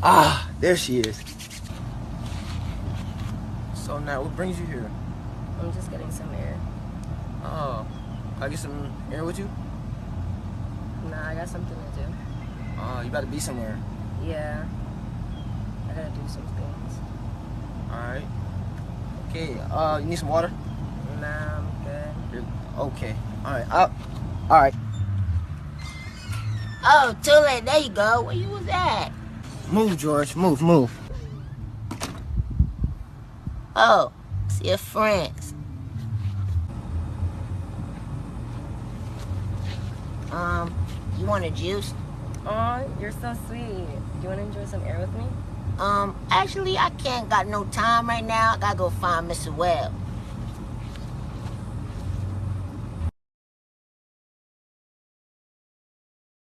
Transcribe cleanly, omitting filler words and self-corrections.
Ah, there she is. So now, what brings you here? I'm just getting some air. Oh, can I get some air with you? Nah, I got something to do. Oh, you about to be somewhere. Yeah. I gotta do some things. Alright. Okay, you need some water? Nah, I'm good. Okay. Alright, alright. Oh, too late. There you go. Where you was at? Move, George. Move. Oh, see your friends. You want a juice? Aw, you're so sweet. Do you want to enjoy some air with me? Actually, I can't got no time right now. I gotta go find Mr. Webb.